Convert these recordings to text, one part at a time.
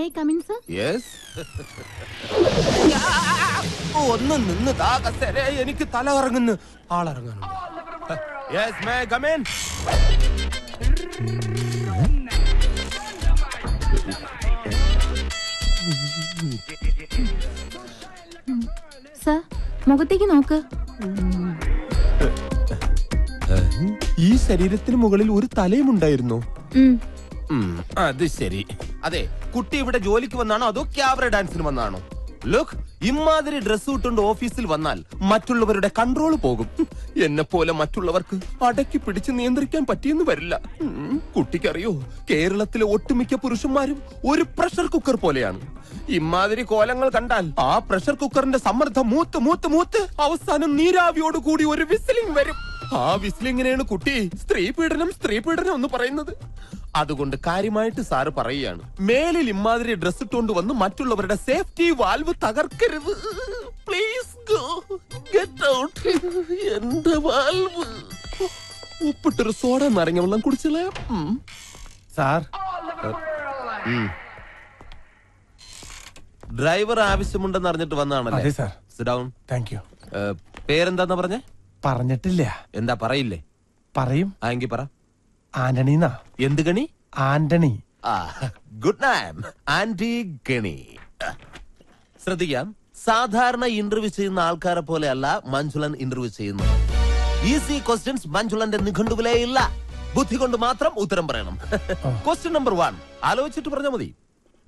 May I come in, sir? Yes. ഒന്ന് നിന്ന് താകസരെ എനിക്ക് തല കറങ്ങുന്നു. ആളിറങ്ങാനുണ്ട്. Yes, may I come in? Sir, മുഖത്തേക്ക് നോക്ക്. ഈ ശരീരത്തിന് മുകളിൽ ഒരു തലയും ഉണ്ടായിരുന്നു. അത് ശരി. അതെ, കുട്ടി ഇവിടെ ജോലിക്ക് വന്നാണോ അതോ ക്യാബറ ഡാൻസിന് വന്നാണോ? ലുക്ക്, ഇമാതിരി ഡ്രസ് ഇട്ടുകൊണ്ട് ഓഫീസിൽ വന്നാൽ മറ്റുള്ളവരുടെ കൺട്രോൾ പോകും. എന്നെ പോലെ മറ്റുള്ളവർക്ക് അടക്കി പിടിച്ച് നിയന്ത്രിക്കാൻ പറ്റിയെന്ന് വരില്ല. കുട്ടിക്കറിയോ, കേരളത്തിലെ ഒട്ടുമിക്ക പുരുഷന്മാരും ഒരു പ്രഷർ കുക്കർ പോലെയാണ്. ഇമാതിരി കോലങ്ങൾ കണ്ടാൽ ആ പ്രഷർ കുക്കറിന്റെ സമ്മർദ്ദം മൂത്ത് മൂത്ത് മൂത്ത് അവസാനം നീരാവിയോട് കൂടി ഒരു വിസിലിംഗ് വരും. ആ വിസിലിങ്ങിനെയാണ് കുട്ടി സ്ത്രീ പീഡനം എന്ന് പറയുന്നത്. അതുകൊണ്ട് കാര്യമായിട്ട് സാറ് പറയുകയാണ്, മേലിൽ ഇമാതിരി ഡ്രസ് ഇട്ടുകൊണ്ട് വന്ന് മറ്റുള്ളവരുടെ സേഫ്റ്റി വാൽവ് തകർക്കരുത്. Please go get out. എന്റെ വാൽവ് ഉപ്പിട്ടൊരു സോഡ നാരങ്ങ വെള്ളം കുടിച്ചില്ലേ സാർ? ഡ്രൈവർ ആവശ്യമുണ്ടെന്ന് അറിഞ്ഞിട്ട് വന്നാണല്ലേ? അതെ sir. Sit down. Thank you. പേരെന്താന്ന് പറഞ്ഞേ? പറഞ്ഞിട്ടില്ല. എന്താ പറയില്ലേ? പറയും. എങ്കി പറ. ആന്റണിന്നാ. എന്ത് ഗണി? ആന്റണി. ഗുഡ് നൈം, ആന്റി ഗണി. ശ്രദ്ധിക്കാം, സാധാരണ ഇന്റർവ്യൂ ചെയ്യുന്ന ആൾക്കാരെ പോലെയല്ല മഞ്ജുളൻ ഇന്റർവ്യൂ ചെയ്യുന്നത്. ഈസി ക്വസ്റ്റ്യൻസ് മഞ്ജുളന്റെ നിഘണ്ടുവിലേ ഇല്ല. ബുദ്ധി കൊണ്ട് മാത്രം ഉത്തരം പറയണം. ക്വസ്റ്റ്യൻ നമ്പർ 1 ആലോചിച്ചിട്ട് പറഞ്ഞാൽ മതി.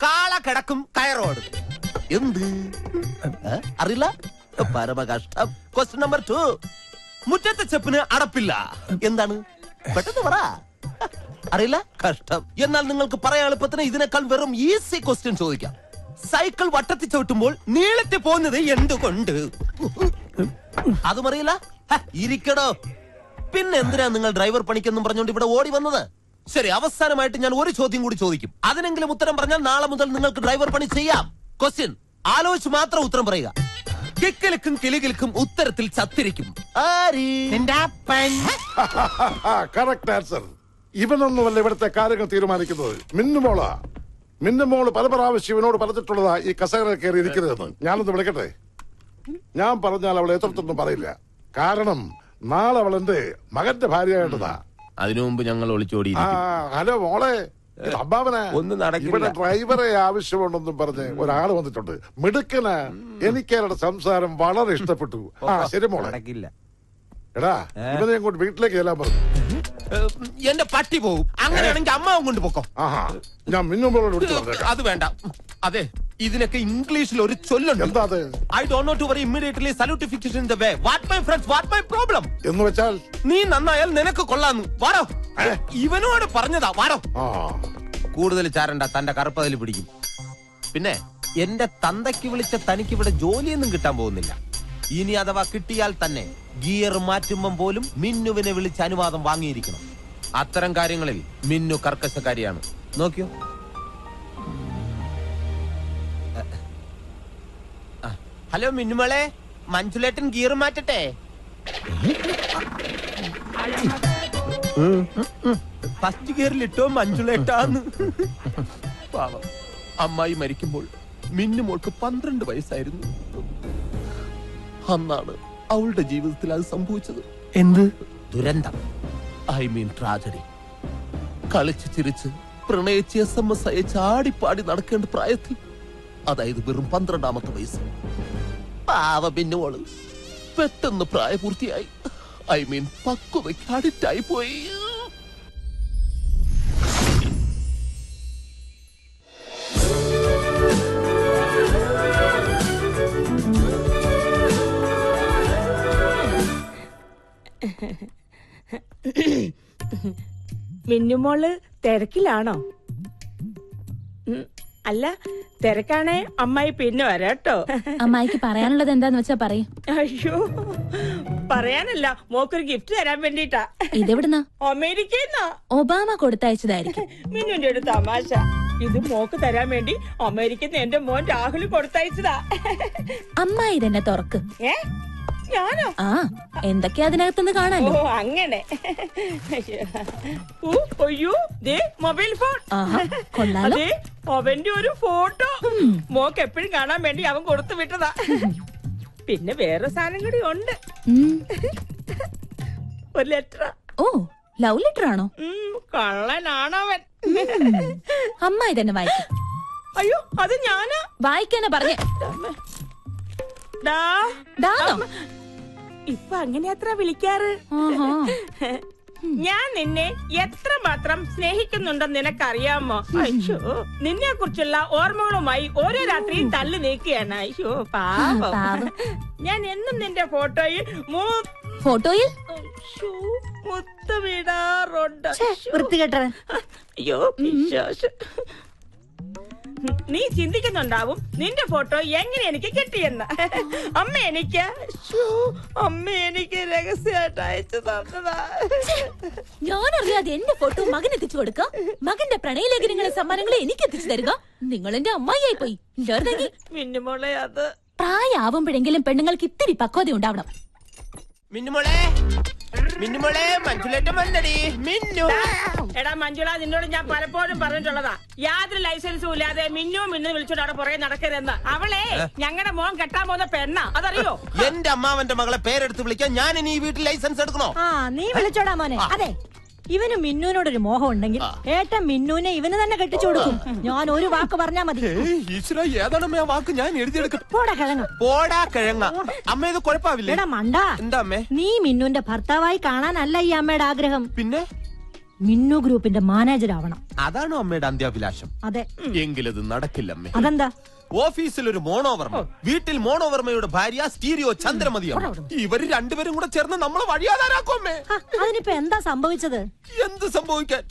കാള കിടക്കും കയറോട്. എന്ത് അറിയില്ല? പരമകഷ്ടം. ക്വസ്റ്റ്യൻ നമ്പർ 2 മുറ്റത്തെ ചെപ്പിന് അടപ്പില്ല. എന്താണ്? പെട്ടെന്ന് പറ. അറിയില്ല? കഷ്ടം. എന്നാൽ നിങ്ങൾക്ക് പറയാൻ എളുപ്പത്തിന് ഇതിനേക്കാൾ വെറും ഈസി ക്വസ്റ്റ്യൻ ചോദിക്കാം. സൈക്കിൾ വട്ടത്തിൽ ചവിട്ടുമ്പോൾ നീളത്തിൽ പോകുന്നത് എന്തുകൊണ്ട്? അതും അറിയില്ല? ഇരിക്കടോ. പിന്നെ എന്തിനാ നിങ്ങൾ ഡ്രൈവർ പണിക്കെന്നും പറഞ്ഞുകൊണ്ട് ഇവിടെ ഓടി വന്നത്? ശരി, അവസാനമായിട്ട് ഞാൻ ഒരു ചോദ്യം കൂടി ചോദിക്കും. അതിനെങ്കിലും ഉത്തരം പറഞ്ഞാൽ നാളെ മുതൽ നിങ്ങൾക്ക് ഡ്രൈവർ പണി ചെയ്യാം. ക്വസ്റ്റ്യൻ ആലോചിച്ച് മാത്രം ഉത്തരം പറയുക. കിക്കലിക്കും കിളികൾക്കും ഉത്തരത്തിൽ ചത്തിരിക്കും. Correct answer. ഇവനൊന്നുമല്ല ഇവിടുത്തെ കാര്യങ്ങൾ തീരുമാനിക്കുന്നത്. മിന്നുമോള് പല പ്രാവശ്യം ഇവനോട് പറഞ്ഞിട്ടുള്ളതാ ഈ കസേര കയറി ഇരിക്കരുതെന്ന്. ഞാനൊന്ന് വിളിക്കട്ടെ? ഞാൻ പറഞ്ഞാൽ അവൾ എത്രത്തൊന്നും പറയില്ല. കാരണം നാളെ അവൾ എന്റെ മകന്റെ ഭാര്യയായിട്ടതാ. അതിനു മുമ്പ് ഞങ്ങൾ ഒളിച്ചോടി. ഹലോ മോളെ, ഒന്നും നടക്കില്ല. ഇവിടെ ഡ്രൈവറെ ആവശ്യമുണ്ടെന്നും പറഞ്ഞ് ഒരാള് വന്നിട്ടുണ്ട്. മിടുക്കനാ. എനിക്ക് അവരുടെ സംസാരം വളരെ ഇഷ്ടപ്പെട്ടു. ശരി മോളെ. നടക്കില്ല. എടാ, ഇവനെ അങ്ങോട്ട് വീട്ടിലേക്ക് ചെല്ലാൻ പറഞ്ഞു. എന്റെ പട്ടി പോകും. അങ്ങനെയാണെങ്കിൽ അമ്മാവും കൊണ്ട് പോക്കോ. ഞാൻ മിന്നുമ്പോളോട് വിളിച്ചു പറഞ്ഞേക്കാം. അത് വേണ്ട. അതെ, ഇതിനൊക്കെ ഇംഗ്ലീഷിൽ ഒരു ചൊല്ലുണ്ട്. എന്താ അത്? I don't know to worry immediately salutification in the way. What my friends, what my problem എന്ന് വെച്ചാൽ നീ നന്നായാൽ നിനക്ക് കൊള്ളാന്ന്. വാടോ. ഇവനോട് പറഞ്ഞതാ. വാടോ. കൂടുതൽ ചാരണ്ട, തന്റെ കറുപ്പതിൽ പിടിക്കും. പിന്നെ എന്റെ തന്തയ്ക്ക് വിളിച്ച തനിക്ക് ഇവിടെ ജോലിയൊന്നും കിട്ടാൻ പോകുന്നില്ല. ഇനി അഥവാ കിട്ടിയാൽ തന്നെ ഗിയർ മാറ്റുമ്പം പോലും മിന്നുവിനെ വിളിച്ച് അനുവാദം വാങ്ങിയിരിക്കണം. അത്തരം കാര്യങ്ങളിൽ മിന്നു കർക്കശക്കാരിയാണ്. നോക്കിയോ. ഹലോ മിന്നുമോളെ, മഞ്ജുലേട്ടൻ ഗിയർ മാറ്റട്ടെ? ഫസ്റ്റ് ഗിയറിലിട്ടോ മഞ്ജുലേട്ടാന്ന്. പാവം, അമ്മായി മരിക്കുമ്പോൾ മിന്നുമോൾക്ക് 12 വയസ്സായിരുന്നു. അന്നാണ് അവളുടെ ജീവിതത്തിൽ അത് സംഭവിച്ചത്. എന്ത് ദുരന്തം? I mean tragedy. കളിച്ച് ചിരിച്ച് പ്രണയിച്ച് SMS അയച്ച് ആടിപ്പാടി നടക്കേണ്ട പ്രായത്തിൽ, അതായത് വെറും 12ാമത്തെ വയസ്സ്, പാവ മിന്നുമോള് പെട്ടെന്ന് പ്രായപൂർത്തിയായി. ഐ മീൻ പക്വതയ്ക്ക് അഡിക്റ്റായി പോയി. മിന്നുമോള് തിരക്കിലാണോ? അല്ല, തിരക്കാണേ അമ്മായി പിന്നെ വരാട്ടോ. അമ്മായിക്ക് പറയാനുള്ളത് എന്താന്ന് വെച്ചാ പറയും. അയ്യോ, പറയാനല്ല, മോക്കൊരു ഗിഫ്റ്റ് തരാൻ വേണ്ടിട്ടാ. ഇതെവിടുന്നാ? അമേരിക്കന്നാ. ഒബാമ കൊടുത്തയച്ചതായിരിക്കും. മിന്നുന്റെ ഒരു തമാശ. ഇത് മോക്ക് തരാൻ വേണ്ടി അമേരിക്കന്ന് എന്റെ മോൻ രാഹുൽ കൊടുത്തയച്ചതാ. അമ്മായി ഇതെന്നെ തുറക്ക്. ഞാനോ? ആ എന്തൊക്കെയാ അതിനകത്തുനിന്ന് ഓ കാണാലോ. അങ്ങനെ. അയ്യോ ദേ മൊബൈൽ ഫോൺ. ആഹാ, കൊള്ളാലോ. അതെ അവന്റെ ഒരു ഫോട്ടോ മോക്ക് എപ്പോഴും കാണാൻ വേണ്ടി അവൻ കൊടുത്തു വിട്ടതാ. പിന്നെ വേറെ സാധനം കൂടി ഉണ്ട്. ഉം. ഒരു ലെറ്റർ. ഓ ലവ് ലെറ്റർ ആണോ? കള്ളനാണവൻ. അമ്മ ഇതന്നെ വായിക്കും. അയ്യോ അത് ഞാനാ. വായിക്കാനാ പറഞ്ഞേ. ഡാ. ദാനോ? ഇപ്പൊ അങ്ങനെ അത്ര വിളിക്കാറ്. ആഹാ. ഞാൻ നിന്നെ എത്രമാത്രം സ്നേഹിക്കുന്നുണ്ടെന്ന് നിനക്കറിയാമോ? അയ്യോ നിന്നെ കുറിച്ചുള്ള ഓർമ്മകളുമായി ഓരോ രാത്രിയും തള്ളി നീക്കുകയാണ്. അയ്യോ പാവം. ഞാൻ എന്നും നിന്റെ ഫോട്ടോയിൽ ഫോട്ടോയിൽ മുത്തമിടാറുണ്ട്. വൃത്തികെട്ടവൻ. അയ്യോ പിശാച്. നീ ചിന്തിക്കുന്നുണ്ടാവും നിന്റെ ഫോട്ടോ എങ്ങനെ എനിക്ക് കിട്ടിയെന്ന്. അമ്മ എനിക്ക് രഹസ്യമായിട്ട് അയച്ചു തന്നതാ. ഞാനറിയാതെ എന്റെ ഫോട്ടോ മകൻ എത്തിച്ചു കൊടുക്ക. മകന്റെ പ്രണയലേഖനങ്ങളെ സമ്മാനങ്ങളെ എനിക്ക് എത്തിച്ചു തരിക. നിങ്ങൾ എന്റെ അമ്മായിയായി പോയി. മിന്നുമോളെ അത് പ്രായമാവുമ്പോഴെങ്കിലും പെണ്ണുങ്ങൾക്ക് ഇത്തിരി പക്വത ഉണ്ടാവണം. എടാ മഞ്ജുള നിന്നോട് ഞാൻ പലപ്പോഴും പറഞ്ഞിട്ടുള്ളതാ യാതൊരു ലൈസൻസും ഇല്ലാതെ മിന്നു വിളിച്ചോണ്ട് അവിടെ പുറകെ നടക്കരുതെന്ന്. അവളെ ഞങ്ങളുടെ മോൻ കെട്ടാൻ പോകുന്ന പെണ്ണ, അതറിയോ? എന്റെ അമ്മാവന്റെ മകളെ പേരെടുത്ത് വിളിക്കാൻ ഞാൻ ഇനി ഈ വീട്ടിൽ ലൈസൻസ് എടുക്കണോ? ആ നീ വിളിച്ചോടാ മോനെ. അതെ ഇവന് മിന്നുവിനോടൊരു മോഹം ഉണ്ടെങ്കിൽ ഏട്ടൻ മിന്നുവിനെ ഇവന് തന്നെ കെട്ടിച്ചു കൊടുക്കും. ഞാൻ ഒരു വാക്ക് പറഞ്ഞാ മതി. ഏതാണ് വാക്ക്? ഞാൻ എഴുതിയെടുക്കും. പോടാ കിഴങ്ങ. പോടാ കിഴങ്ങ. അമ്മ ഇത് കുഴപ്പമില്ല. എടാ മണ്ടാ, എന്താ അമ്മേ? നീ മിന്നുവിന്റെ ഭർത്താവായി കാണാനല്ല ഈ അമ്മയുടെ ആഗ്രഹം. പിന്നെ മിന്നു ഗ്രൂപ്പിന്റെ മാനേജർ ആവണം. അതാണോ അമ്മയുടെ അന്ത്യാഭിലാഷം? അതെ. എങ്കിലത് നടക്കില്ലമ്മേ. അതെന്താ? ഓഫീസിൽ ഒരു മോണോവർമ്മ, വീട്ടിൽ മോണോവർമ്മയുടെ ഭാര്യ സ്റ്റീരിയോ ചന്ദ്രമതിയാണ്. ഇവര് രണ്ടുപേരും കൂടെ ചേർന്ന് നമ്മളെ വഴിയാതാരാക്കും അമ്മേ. അതിനിപ്പോ എന്താ സംഭവിച്ചത്? എന്ത് സംഭവിക്കാൻ?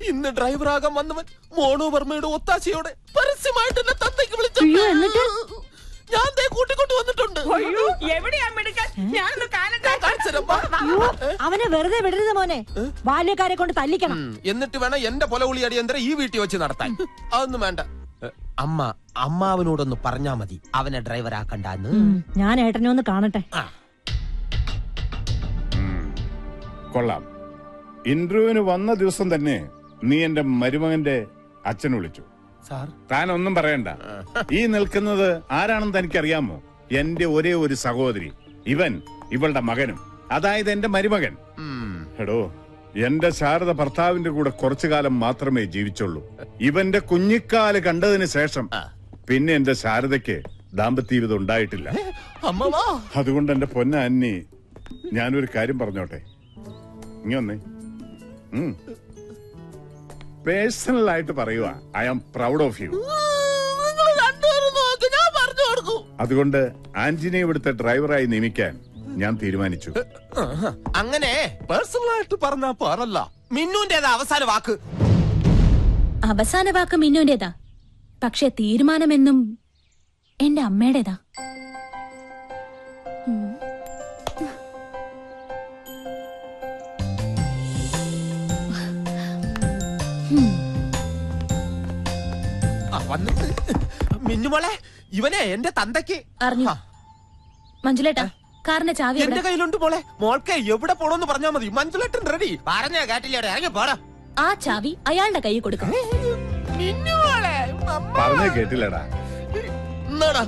ഇന്ന് ഡ്രൈവറാകാൻ വന്നവൻ മോണോവർമ്മയുടെ ഒത്താശയോടെ പരസ്യമായിട്ട് എന്നെ തന്തയ്ക്ക് വിളിച്ചു. എന്നിട്ട് ഞാൻ കൂട്ടിക്കൊണ്ട് വന്നിട്ടുണ്ട്. എവിടെയാ മെടുക്കാൻ? ഞാനൊന്ന് കാണട്ടെ. അവനെ വെറുതെ വിടരുത് മോനെ. ബാല്യക്കാരെ കൊണ്ട് തല്ലിക്കണം. എന്നിട്ട് വേണം എന്റെ പൊലവുളി അടിയന്തരം ഈ വീട്ടിൽ വെച്ച് നടത്താൻ. അതൊന്നും വേണ്ട. അമ്മാവനോടൊന്ന് പറഞ്ഞാ മതി അവനെ ഡ്രൈവറാക്കണ്ടെന്ന്. ഞാൻ ഏട്ടനെ ഒന്ന് കാണട്ടെ. കൊള്ളാം. ഇന്റർവ്യൂവിന് വന്ന ദിവസം തന്നെ നീ എന്റെ മരുമകന്റെ അച്ഛൻ വിളിച്ചു. സാർ താൻ ഒന്നും പറയണ്ട. ഈ നിൽക്കുന്നത് ആരാണെന്ന് തനിക്കറിയാമോ? എന്റെ ഒരേ ഒരു സഹോദരി. ഇവളുടെ മകനും, അതായത് എന്റെ മരുമകൻ. എടോ, എന്റെ ശാരദ ഭർത്താവിന്റെ കൂടെ കുറച്ചു കാലം മാത്രമേ ജീവിച്ചുള്ളൂ. ഇവന്റെ കുഞ്ഞിക്കാല് കണ്ടതിന് ശേഷം പിന്നെ എന്റെ ശാരദയ്ക്ക് ദാമ്പത്യ ജീവിതം ഉണ്ടായിട്ടില്ല. അതുകൊണ്ട് എന്റെ പൊന്ന അന്നി, ഞാനൊരു കാര്യം പറഞ്ഞോട്ടെ. ഇങ്ങൊന്നേ, പേഴ്സണൽ ആയിട്ട് പറയുക, I am proud of you. അതുകൊണ്ട് ആന്റിനെ ഇവിടുത്തെ ഡ്രൈവറായി നിയമിക്കാൻ ഞാൻ തീരുമാനിച്ചു. അങ്ങനെ പേഴ്സണൽ ആയിട്ട് പറഞ്ഞാ പറല്ല. മിന്നുന്റേതാ അവസാന വാക്ക്. അവസാന വാക്ക് മിന്നുന്റേതാ. പക്ഷെ തീരുമാനമെന്നും എന്റെ അമ്മയുടേതാ. മിന്നുമോളെ, ഇവനെ എന്റെ തന്തയ്ക്ക് അറിഞ്ഞു. മഞ്ജുലേട്ടാ, കാറിന്റെ ചാവി എന്റെ കയ്യിലുണ്ട് മോളെ. മോൾക്ക് എവിടെ പോണോന്ന് പറഞ്ഞാ മതി. മഞ്ജുലേട്ടൻ റെഡി. പറഞ്ഞ കേട്ടില്ലേ? ഇറങ്ങി പോടാ. ആ ചാവി അയാളുടെ കയ്യിൽ കൊടുക്കും. പറഞ്ഞേ കേട്ടില്ലടാ. എന്നാടാ,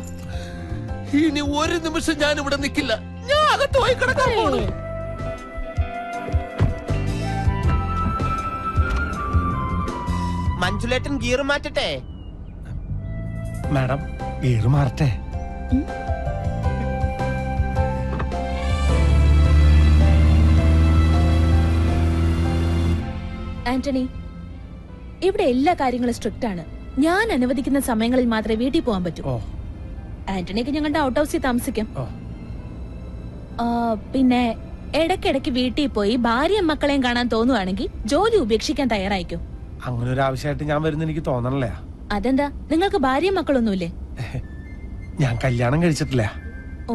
ഇനി ഒരു നിമിഷം ഞാൻ ഇവിടെ നിൽക്കില്ല. ഞാൻ അകത്ത് പോയി കിടക്കാൻ പോണു. മഞ്ജുലേട്ടൻ ഗിയർ മാറ്റട്ടെ? മാഡം ഗിയർ മാറട്ടെ? ആന്റണി, ഇവിടെ എല്ലാ കാര്യങ്ങളും സ്ട്രിക്റ്റ് ആണ്. ഞാൻ അനുവദിക്കുന്ന സമയങ്ങളിൽ മാത്രമേ വീട്ടിൽ പോകാൻ പറ്റൂ. ആന്റണിക്ക് ഞങ്ങളുടെ ഔട്ട് ഹൗസിൽ താമസിക്കാം. പിന്നെ ഇടയ്ക്കിടയ്ക്ക് വീട്ടിൽ പോയി ഭാര്യയും മക്കളെയും കാണാൻ തോന്നുവാണെങ്കിൽ ജോലി ഉപേക്ഷിക്കാൻ തയ്യാറായിക്കോ. അങ്ങനെ ഒരു ആവശ്യമായിട്ട് ഞാൻ വരുന്ന എനിക്ക് തോന്നണല്ലേ. അതെന്താ, നിങ്ങൾക്ക് ഭാര്യയും മക്കളൊന്നുമില്ലേ? ഞാൻ കല്യാണം കഴിച്ചിട്ടില്ല. ഓ